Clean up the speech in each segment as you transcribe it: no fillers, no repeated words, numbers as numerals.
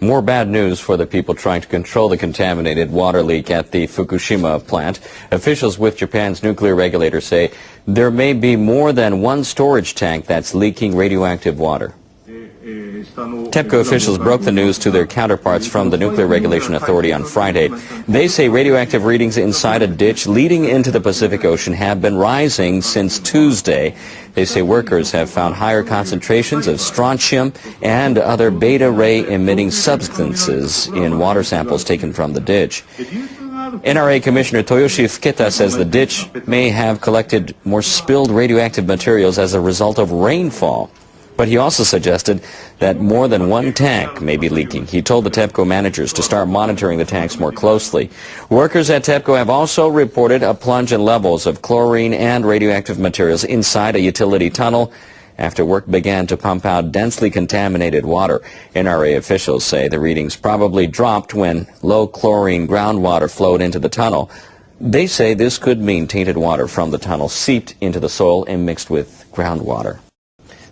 More bad news for the people trying to control the contaminated water leak at the Fukushima plant. Officials with Japan's nuclear regulator say there may be more than one storage tank that's leaking radioactive water. TEPCO officials broke the news to their counterparts from the Nuclear Regulation Authority on Friday. They say radioactive readings inside a ditch leading into the Pacific Ocean have been rising since Tuesday. They say workers have found higher concentrations of strontium and other beta ray emitting substances in water samples taken from the ditch. NRA Commissioner Toyoshi Fuketa says the ditch may have collected more spilled radioactive materials as a result of rainfall. But he also suggested that more than one tank may be leaking. He told the TEPCO managers to start monitoring the tanks more closely. Workers at TEPCO have also reported a plunge in levels of chlorine and radioactive materials inside a utility tunnel after work began to pump out densely contaminated water. NRA officials say the readings probably dropped when low chlorine groundwater flowed into the tunnel. They say this could mean tainted water from the tunnel seeped into the soil and mixed with groundwater.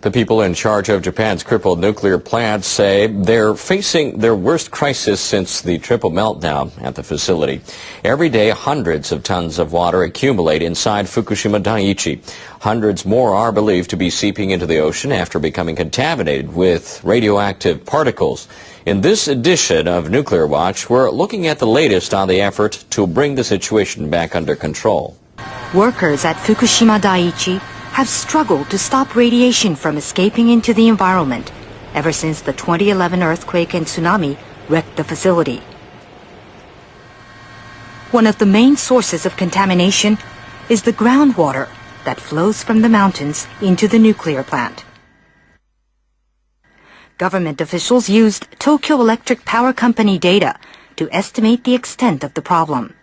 The people in charge of Japan's crippled nuclear plants say they're facing their worst crisis since the triple meltdown at the facility. Every day, hundreds of tons of water accumulate inside Fukushima Daiichi. Hundreds more are believed to be seeping into the ocean after becoming contaminated with radioactive particles. In this edition of Nuclear Watch, we're looking at the latest on the effort to bring the situation back under control. Workers at Fukushima Daiichi have struggled to stop radiation from escaping into the environment ever since the 2011 earthquake and tsunami wrecked the facility. One of the main sources of contamination is the groundwater that flows from the mountains into the nuclear plant. Government officials used Tokyo Electric Power Company data to estimate the extent of the problem.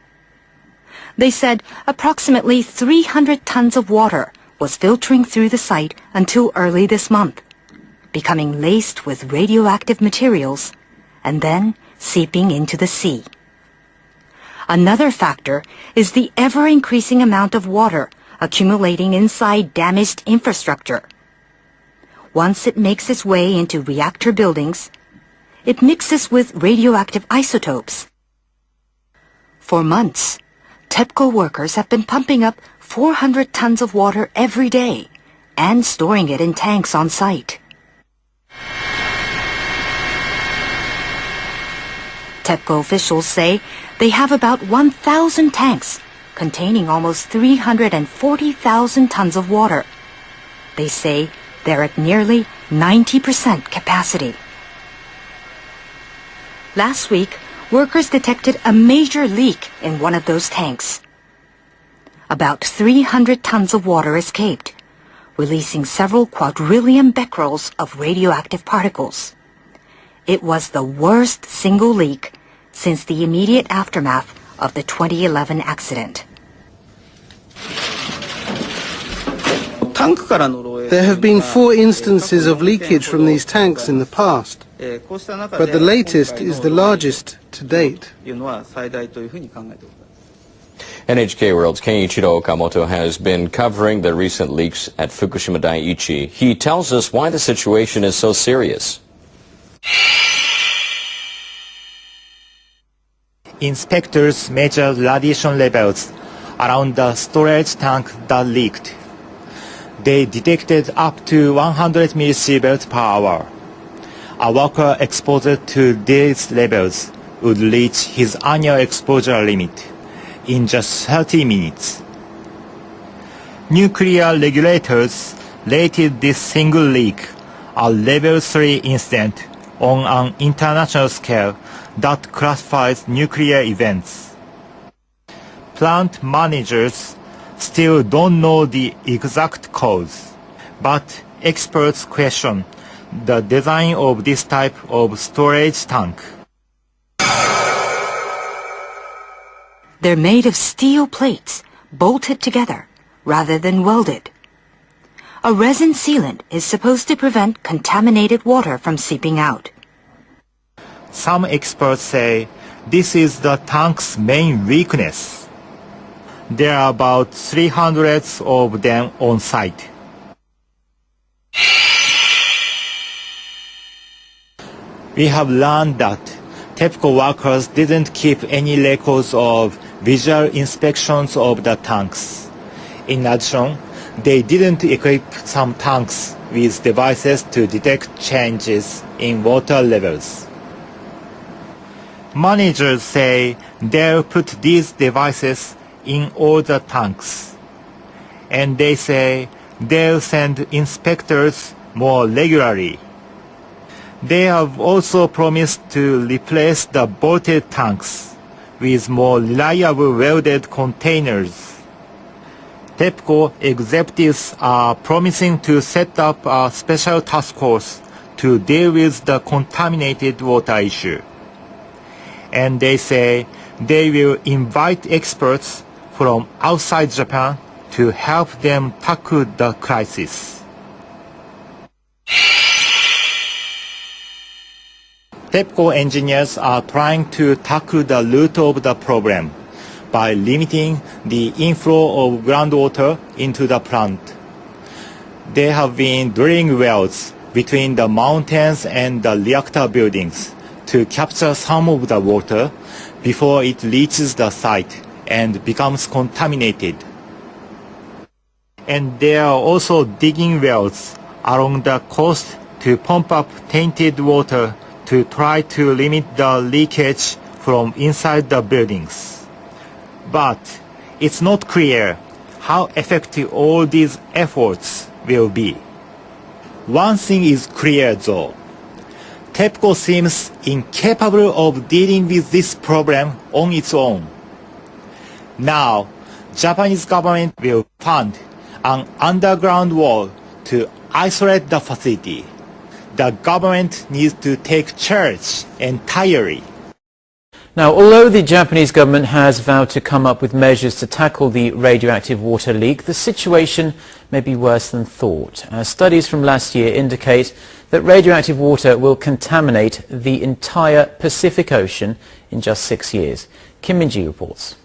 They said approximately 300 tons of water was filtering through the site until early this month, becoming laced with radioactive materials and then seeping into the sea. Another factor is the ever-increasing amount of water accumulating inside damaged infrastructure. Once it makes its way into reactor buildings, it mixes with radioactive isotopes. For months, TEPCO workers have been pumping up 400 tons of water every day and storing it in tanks on site. TEPCO officials say they have about 1,000 tanks containing almost 340,000 tons of water. They say they're at nearly 90% capacity. Last week, workers detected a major leak in one of those tanks. About 300 tons of water escaped, releasing several quadrillion becquerels of radioactive particles. It was the worst single leak since the immediate aftermath of the 2011 accident. There have been 4 instances of leakage from these tanks in the past, but the latest is the largest to date. NHK World's Kenichiro Okamoto has been covering the recent leaks at Fukushima Daiichi. He tells us why the situation is so serious. Inspectors measured radiation levels around the storage tank that leaked. They detected up to 100 millisieverts per hour. A worker exposed to these levels would reach his annual exposure limit in just 30 minutes. Nuclear regulators rated this single leak a level 3 incident on an international scale that classifies nuclear events. Plant managers still don't know the exact cause, but experts question the design of this type of storage tank. They're made of steel plates, bolted together, rather than welded. A resin sealant is supposed to prevent contaminated water from seeping out. Some experts say this is the tank's main weakness. There are about 300 of them on site. We have learned that TEPCO workers didn't keep any records of visual inspections of the tanks. In addition, they didn't equip some tanks with devices to detect changes in water levels. Managers say they'll put these devices in all the tanks. And they say they'll send inspectors more regularly. They have also promised to replace the bolted tanks with more reliable welded containers. TEPCO executives are promising to set up a special task force to deal with the contaminated water issue. And they say they will invite experts from outside Japan to help them tackle the crisis. TEPCO engineers are trying to tackle the root of the problem by limiting the inflow of groundwater into the plant. They have been drilling wells between the mountains and the reactor buildings to capture some of the water before it reaches the site and becomes contaminated. And they are also digging wells along the coast to pump up tainted water to try to limit the leakage from inside the buildings. But it's not clear how effective all these efforts will be. One thing is clear though. TEPCO seems incapable of dealing with this problem on its own. Now, Japanese government will fund an underground wall to isolate the facility. The government needs to take charge entirely. Now, although the Japanese government has vowed to come up with measures to tackle the radioactive water leak, the situation may be worse than thought. Studies from last year indicate that radioactive water will contaminate the entire Pacific Ocean in just 6 years. Kim Min-ji reports.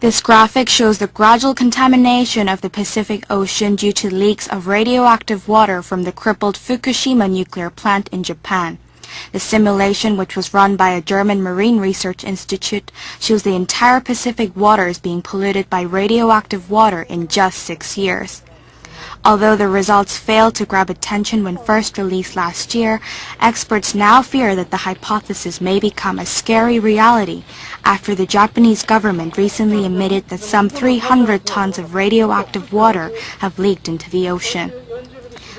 This graphic shows the gradual contamination of the Pacific Ocean due to leaks of radioactive water from the crippled Fukushima nuclear plant in Japan. The simulation, which was run by a German marine research institute, shows the entire Pacific waters being polluted by radioactive water in just 6 years. Although the results failed to grab attention when first released last year, experts now fear that the hypothesis may become a scary reality after the Japanese government recently admitted that some 300 tons of radioactive water have leaked into the ocean.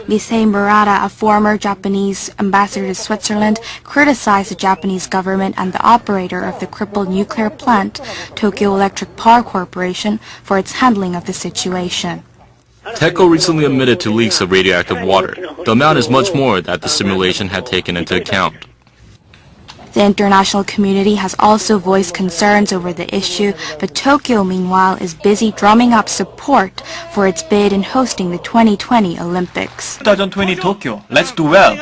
Misei Murata, a former Japanese ambassador to Switzerland, criticized the Japanese government and the operator of the crippled nuclear plant, Tokyo Electric Power Corporation, for its handling of the situation. TEPCO recently admitted to leaks of radioactive water. The amount is much more that the simulation had taken into account. The international community has also voiced concerns over the issue, but Tokyo, meanwhile, is busy drumming up support for its bid in hosting the 2020 Olympics. 2020 Tokyo, let's do well.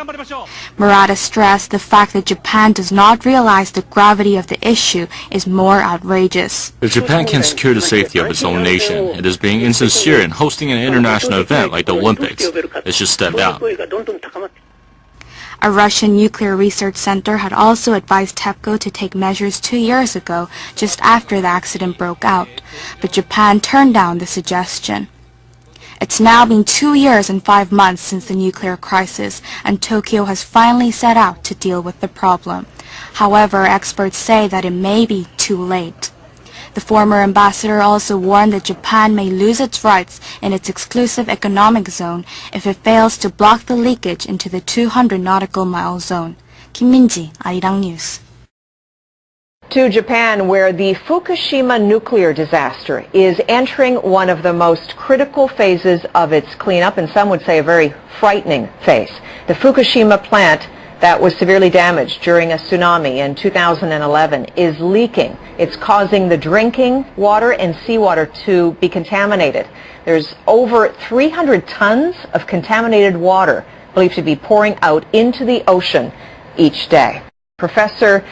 Murata stressed the fact that Japan does not realize the gravity of the issue is more outrageous. If Japan can secure the safety of its own nation, it is being insincere in hosting an international event like the Olympics. It should step down. A Russian nuclear research center had also advised TEPCO to take measures 2 years ago, just after the accident broke out, but Japan turned down the suggestion. It's now been 2 years and 5 months since the nuclear crisis, and Tokyo has finally set out to deal with the problem. However, experts say that it may be too late. The former ambassador also warned that Japan may lose its rights in its exclusive economic zone if it fails to block the leakage into the 200 nautical mile zone. Kim Min-ji, Arirang News. To Japan, where the Fukushima nuclear disaster is entering one of the most critical phases of its cleanup, and some would say a very frightening phase. The Fukushima plant that was severely damaged during a tsunami in 2011 is leaking. It's causing the drinking water and seawater to be contaminated. There's over 300 tons of contaminated water believed to be pouring out into the ocean each day. Professor,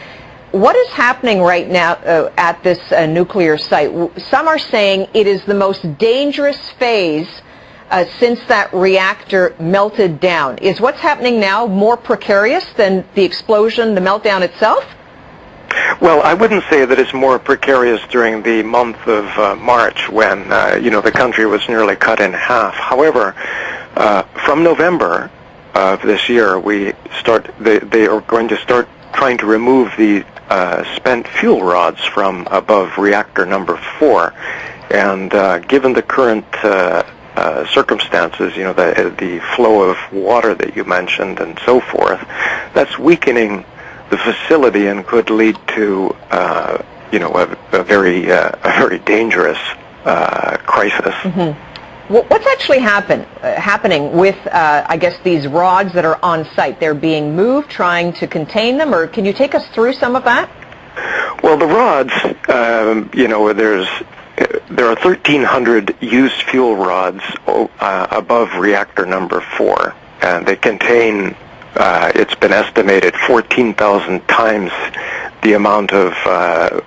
what is happening right now at this nuclear site? Some are saying it is the most dangerous phase since that reactor melted down. Is what's happening now more precarious than the explosion, the meltdown itself? Well, I wouldn't say that it's more precarious during the month of March when, the country was nearly cut in half. However, from November of this year, they are going to start trying to remove the spent fuel rods from above reactor number 4. And given the current circumstances, the flow of water that you mentioned and so forth, that's weakening the facility and could lead to, a very dangerous crisis. Mm-hmm. What's actually happening with, I guess, these rods that are on site? They're being moved, trying to contain them, or can you take us through some of that? Well, the rods, there are 1,300 used fuel rods above reactor number 4, and they contain, it's been estimated, 14,000 times the amount of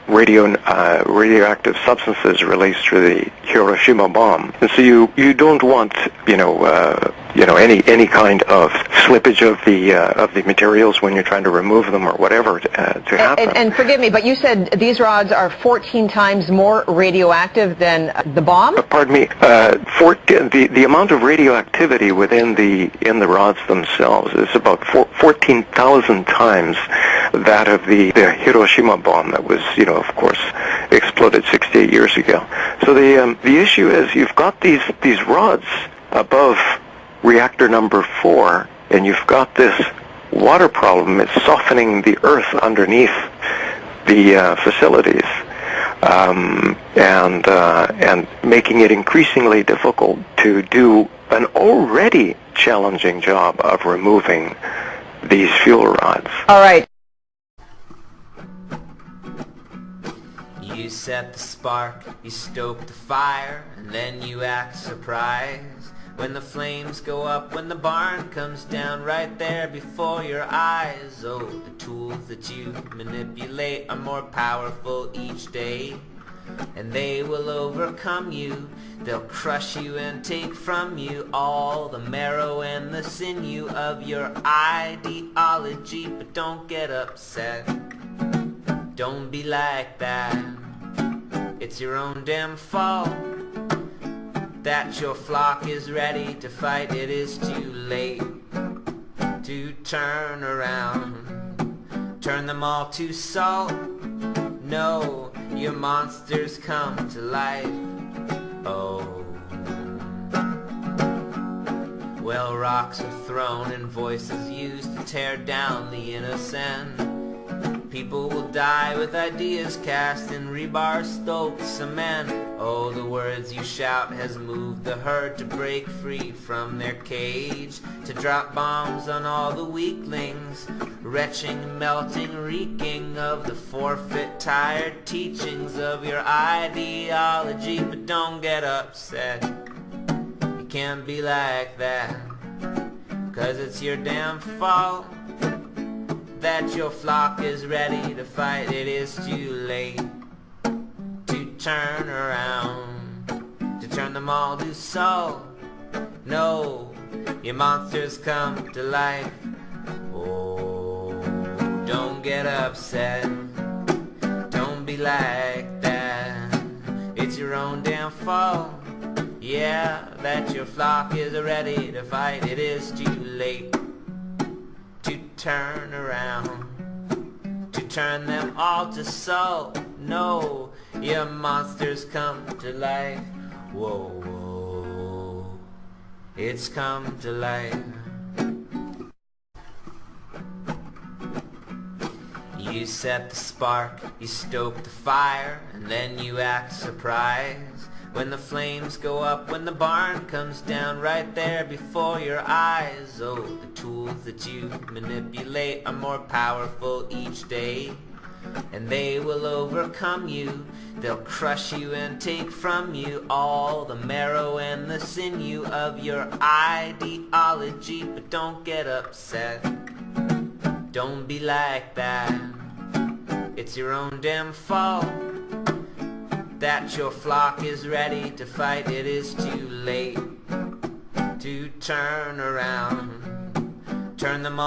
radioactive substances released through the Hiroshima bomb. And so you don't want any kind of slippage of the materials when you're trying to remove them or whatever to happen. And forgive me, but you said these rods are 14 times more radioactive than the bomb? Pardon me. The amount of radioactivity in the rods themselves is about 14,000 times that of the Hiroshima bomb that was, of course, exploded 68 years ago. So the issue is you've got these rods above reactor number 4, and you've got this water problem. It's softening the earth underneath the facilities, and making it increasingly difficult to do an already challenging job of removing these fuel rods. All right. You set the spark, you stoke the fire, and then you act surprised when the flames go up, when the barn comes down right there before your eyes. Oh, the tools that you manipulate are more powerful each day, and they will overcome you. They'll crush you and take from you all the marrow and the sinew of your ideology. But don't get upset, don't be like that. It's your own damn fault that your flock is ready to fight. It is too late to turn around, turn them all to salt. No, your monsters come to life. Oh, well, rocks are thrown and voices used to tear down the innocent. People will die with ideas cast in rebar stoked cement. Oh, the words you shout has moved the herd to break free from their cage, to drop bombs on all the weaklings, retching, melting, reeking of the forfeit, tired teachings of your ideology. But don't get upset, you can't be like that, 'cause it's your damn fault that your flock is ready to fight. It is too late to turn around, to turn them all to salt. No, your monsters come to life. Oh, don't get upset, don't be like that. It's your own damn fault, yeah, that your flock is ready to fight. It is too late to turn around, to turn them all to salt. No, your monsters come to life. Whoa, whoa, it's come to life. You set the spark, you stoke the fire, and then you act surprised when the flames go up, when the barn comes down right there before your eyes. Oh, the tools that you manipulate are more powerful each day, and they will overcome you. They'll crush you and take from you all the marrow and the sinew of your ideology. But don't get upset, don't be like that. It's your own damn fault that your flock is ready to fight. It is too late to turn around, turn them all